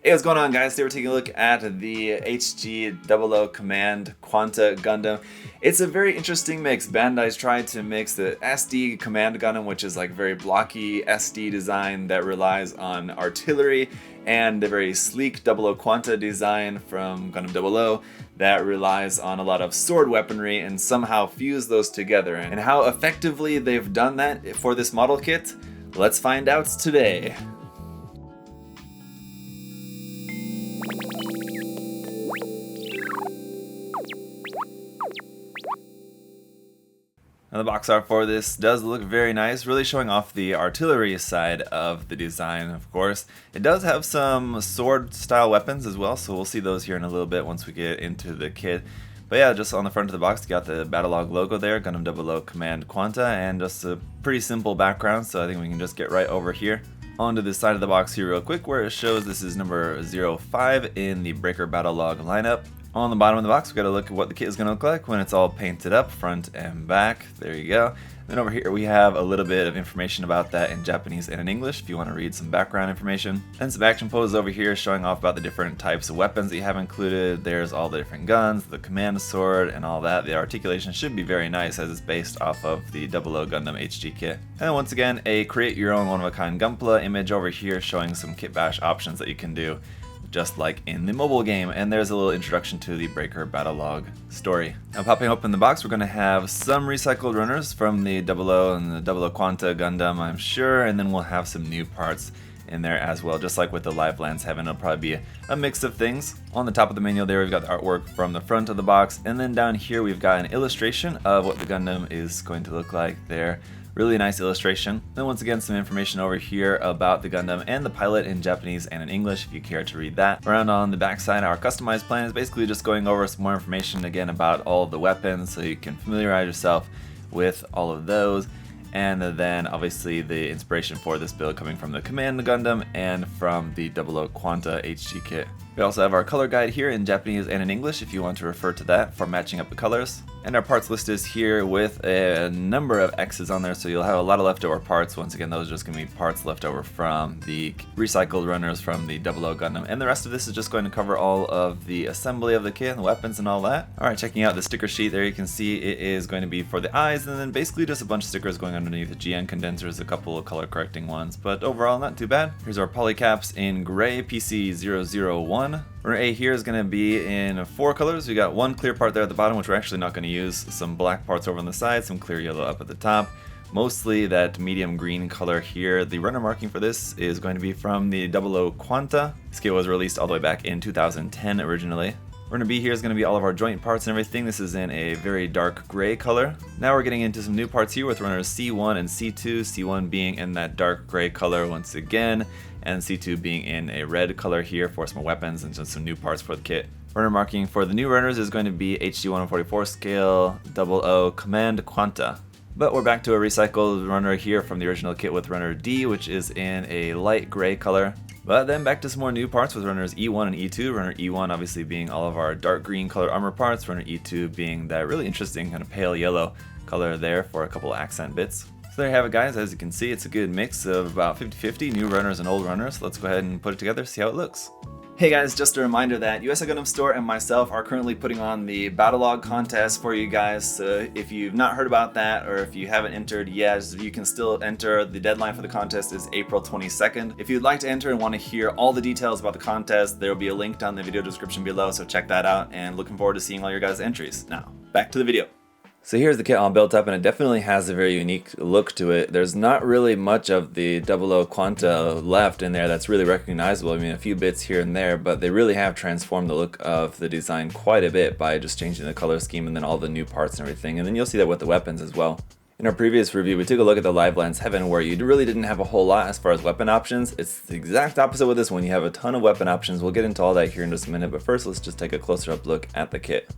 Hey, what's going on, guys? Today we're taking a look at the HGBB Command Qan Gundam. It's a very interesting mix. Bandai's tried to mix the SD Command Gundam, which is like very blocky SD design that relies on artillery, and the very sleek 00 Quanta design from Gundam 00 that relies on a lot of sword weaponry, and somehow fuse those together. And how effectively they've done that for this model kit, let's find out today. Now, the box art for this does look very nice, really showing off the artillery side of the design, of course. It does have some sword-style weapons as well, so we'll see those here in a little bit once we get into the kit. But yeah, just on the front of the box, you got the Battlogue logo there, Gundam 00 Command Qan, and just a pretty simple background, so I think we can just get right over here. Onto the side of the box here real quick, where it shows this is number 05 in the Breaker Battlogue lineup. On the bottom of the box, we got to look at what the kit is going to look like when it's all painted up, front and back. There you go. Then over here we have a little bit of information about that in Japanese and in English if you want to read some background information. And some action poses over here showing off about the different types of weapons that you have included. There's all the different guns, the command sword, and all that. The articulation should be very nice as it's based off of the 00 Gundam HG kit. And once again, a create your own one-of-a-kind Gunpla image over here showing some kit bash options that you can do, just like in the mobile game. And there's a little introduction to the Breaker Battlogue story. Now, popping open the box, we're going to have some recycled runners from the 00 and the 00 Quanta Gundam, I'm sure, and then we'll have some new parts in there as well, just like with the Live Lands Heaven. It'll probably be a mix of things. On the top of the manual there, we've got the artwork from the front of the box, and then down here we've got an illustration of what the Gundam is going to look like there. Really nice illustration. Then once again, some information over here about the Gundam and the pilot in Japanese and in English if you care to read that. Around on the back side, our customized plan is basically just going over some more information again about all of the weapons so you can familiarize yourself with all of those. And then obviously the inspiration for this build coming from the Command Gundam and from the 00 Quanta HG kit. We also have our color guide here in Japanese and in English if you want to refer to that for matching up the colors. And our parts list is here with a number of X's on there, so you'll have a lot of leftover parts. Once again, those are just going to be parts left over from the recycled runners from the 00 Gundam. And the rest of this is just going to cover all of the assembly of the kit and the weapons and all that. Alright, checking out the sticker sheet there, you can see it is going to be for the eyes, and then basically just a bunch of stickers going underneath the GN condensers, a couple of color correcting ones, but overall not too bad. Here's our polycaps in gray, PC001. Runner A here is going to be in 4 colors. We got one clear part there at the bottom, which we're actually not going to use, some black parts over on the side, some clear yellow up at the top, mostly that medium green color here. The runner marking for this is going to be from the 00 Quanta. This kit was released all the way back in 2010 originally. Runner B here is going to be all of our joint parts and everything. This is in a very dark gray color. Now we're getting into some new parts here with runners C1 and C2, C1 being in that dark gray color once again, and C2 being in a red color here for some weapons and just some new parts for the kit. Runner marking for the new runners is going to be HD 144 scale 00 Command Qan. But we're back to a recycled runner here from the original kit with runner D, which is in a light gray color. But then back to some more new parts with runners E1 and E2. Runner E1 obviously being all of our dark green color armor parts, runner E2 being that really interesting kind of pale yellow color there for a couple accent bits. So there you have it, guys. As you can see, it's a good mix of about 50-50 new runners and old runners. Let's go ahead and put it together, see how it looks. Hey guys, just a reminder that USA Gundam Store and myself are currently putting on the Battlogue contest for you guys. So if you've not heard about that, or if you haven't entered yet, you can still enter. The deadline for the contest is April 22nd. If you'd like to enter and want to hear all the details about the contest, there will be a link down in the video description below, so check that out, and looking forward to seeing all your guys' entries. Now, back to the video. So here's the kit all built up, and it definitely has a very unique look to it. There's not really much of the 00 Quanta left in there that's really recognizable. I mean, a few bits here and there, but they really have transformed the look of the design quite a bit by just changing the color scheme and then all the new parts and everything. And then you'll see that with the weapons as well. In our previous review, we took a look at the Live Lands Heaven, where you really didn't have a whole lot as far as weapon options. It's the exact opposite with this one. You have a ton of weapon options. We'll get into all that here in just a minute, but first let's just take a closer up look at the kit.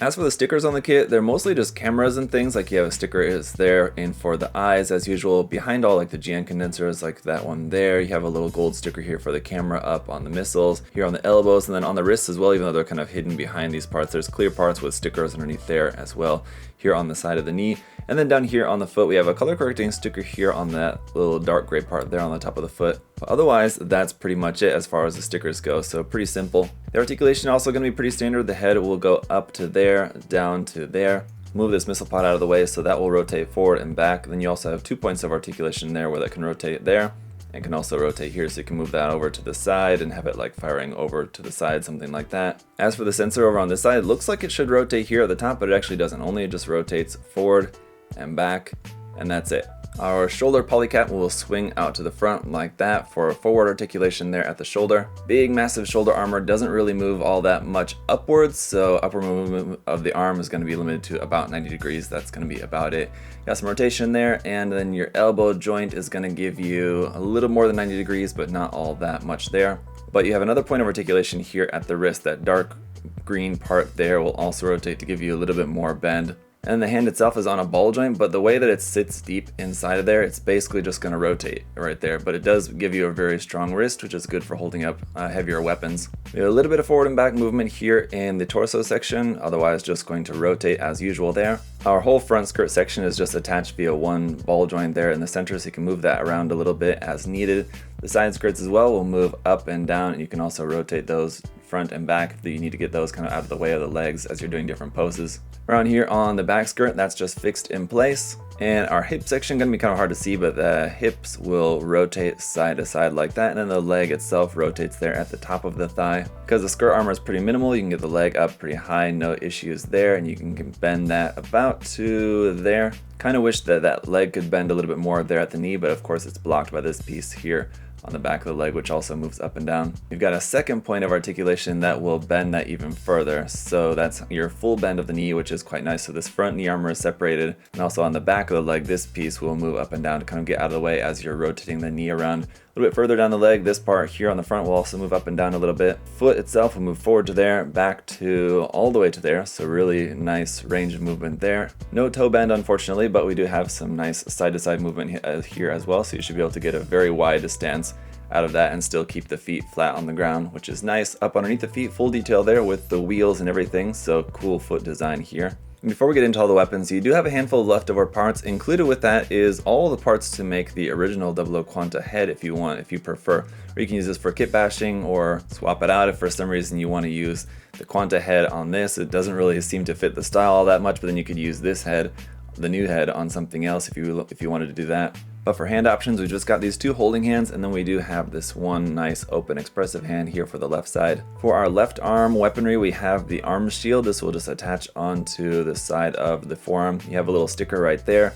As for the stickers on the kit, they're mostly just cameras and things. Like you have a sticker is there and for the eyes as usual. Behind all like the GN condensers, like that one there, you have a little gold sticker here for the camera up on the missiles, here on the elbows, and then on the wrists as well, even though they're kind of hidden behind these parts. There's clear parts with stickers underneath there as well, here on the side of the knee. And then down here on the foot, we have a color correcting sticker here on that little dark gray part there on the top of the foot. But otherwise, that's pretty much it as far as the stickers go, so pretty simple. The articulation also going to be pretty standard. The head will go up to there, down to there. Move this missile pod out of the way so that will rotate forward and back. Then you also have 2 points of articulation there where that can rotate there and can also rotate here, so you can move that over to the side and have it like firing over to the side, something like that. As for the sensor over on this side, it looks like it should rotate here at the top, but it actually doesn't. Only it just rotates forward and back, and that's it. Our shoulder polycap will swing out to the front like that for forward articulation there at the shoulder. Big massive shoulder armor doesn't really move all that much upwards, so upward movement of the arm is going to be limited to about 90 degrees. That's going to be about it. Got some rotation there, and then your elbow joint is going to give you a little more than 90 degrees, but not all that much there. But you have another point of articulation here at the wrist. That dark green part there will also rotate to give you a little bit more bend. And the hand itself is on a ball joint, but the way that it sits deep inside of there, it's basically just going to rotate right there. But it does give you a very strong wrist, which is good for holding up heavier weapons. We have a little bit of forward and back movement here in the torso section, otherwise just going to rotate as usual there. Our whole front skirt section is just attached via one ball joint there in the center, so you can move that around a little bit as needed. The side skirts as well will move up and down, and you can also rotate those front and back if you need to get those kind of out of the way of the legs as you're doing different poses. Around here on the back skirt, that's just fixed in place. And our hip section gonna be kind of hard to see, but the hips will rotate side to side like that, and then the leg itself rotates there at the top of the thigh. Because the skirt armor is pretty minimal, you can get the leg up pretty high, no issues there, and you can bend that about to there. Kind of wish that that leg could bend a little bit more there at the knee, but of course it's blocked by this piece here on the back of the leg, which also moves up and down. You've got a second point of articulation that will bend that even further. So that's your full bend of the knee, which is quite nice. So this front knee armor is separated, and also on the back of the leg, this piece will move up and down to kind of get out of the way as you're rotating the knee around. A little bit further down the leg, this part here on the front will also move up and down a little bit. Foot itself will move forward to there, back to all the way to there, so really nice range of movement there. No toe bend unfortunately, but we do have some nice side-to-side movement here as well, so you should be able to get a very wide stance out of that and still keep the feet flat on the ground, which is nice. Up underneath the feet, full detail there with the wheels and everything, so cool foot design here. Before we get into all the weapons, you do have a handful of leftover parts. Included with that is all the parts to make the original 00 Quanta head if you want, if you prefer. Or you can use this for kit bashing or swap it out if for some reason you want to use the Quanta head on this. It doesn't really seem to fit the style all that much, but then you could use this head, the new head, on something else if you wanted to do that. But for hand options, we just got these two holding hands, and then we do have this one nice open expressive hand here for the left side. For our left arm weaponry, we have the arm shield. This will just attach onto the side of the forearm. You have a little sticker right there,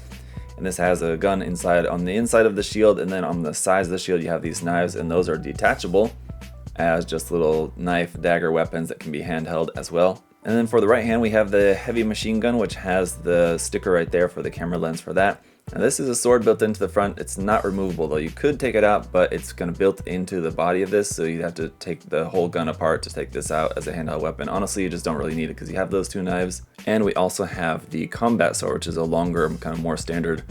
and this has a gun inside on the inside of the shield, and then on the sides of the shield you have these knives, and those are detachable as just little knife dagger weapons that can be handheld as well. And then for the right hand, we have the heavy machine gun, which has the sticker right there for the camera lens for that. Now this is a sword built into the front. It's not removable though. You could take it out, but it's going to built into the body of this, so you have to take the whole gun apart to take this out as a handheld weapon. Honestly, you just don't really need it because you have those two knives. And we also have the combat sword, which is a longer, kind of more standard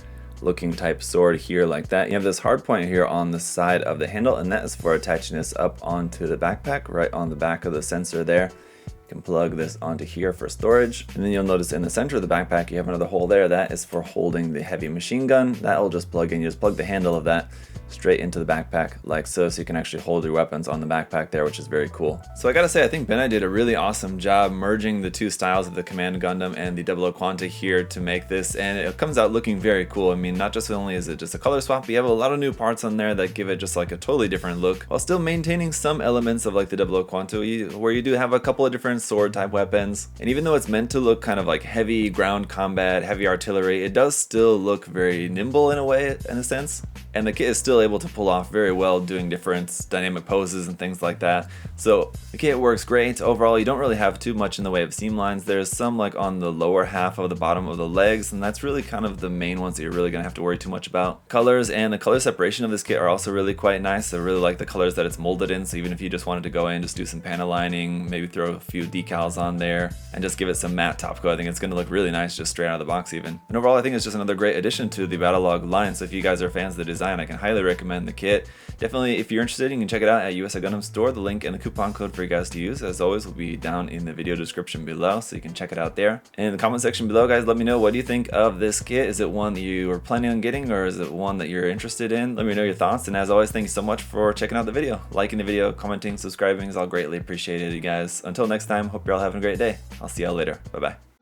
looking type sword here like that. You have this hard point here on the side of the handle, and that is for attaching this up onto the backpack, right on the back of the sensor there. You can plug this onto here for storage, and then you'll notice in the center of the backpack you have another hole there. That is for holding the heavy machine gun. That will just plug in. You just plug the handle of that straight into the backpack like so, so you can actually hold your weapons on the backpack there, which is very cool. So I gotta say, I think Bandai did a really awesome job merging the two styles of the Command Gundam and the 00 Quanta here to make this, and it comes out looking very cool. I mean, not just only is it just a color swap, but you have a lot of new parts on there that give it just like a totally different look, while still maintaining some elements of like the 00 Quanta, where you do have a couple of different sword type weapons. And even though it's meant to look kind of like heavy ground combat, heavy artillery, it does still look very nimble in a way, in a sense. and the kit is still able to pull off very well, doing different dynamic poses and things like that. So the kit works great. Overall, you don't really have too much in the way of seam lines. There's some like on the lower half of the bottom of the legs, and that's really kind of the main ones that you're really gonna have to worry too much about. Colors and the color separation of this kit are also really quite nice. I really like the colors that it's molded in, so even if you just wanted to go in, just do some panel lining, maybe throw a few decals on there, and just give it some matte top coat, I think it's gonna look really nice just straight out of the box even. And overall, I think it's just another great addition to the Battlogue line, so if you guys are fans of the design, I can highly recommend the kit. Definitely, if you're interested, you can check it out at USA Gundam Store. The link and the coupon code for you guys to use, as always, will be down in the video description below, so you can check it out there. And in the comment section below, guys, let me know, what do you think of this kit? Is it one that you are planning on getting, or is it one that you're interested in? Let me know your thoughts, and as always, thank you so much for checking out the video. Liking the video, commenting, subscribing is all greatly appreciated, you guys. Until next time, hope you're all having a great day. I'll see y'all later. Bye-bye.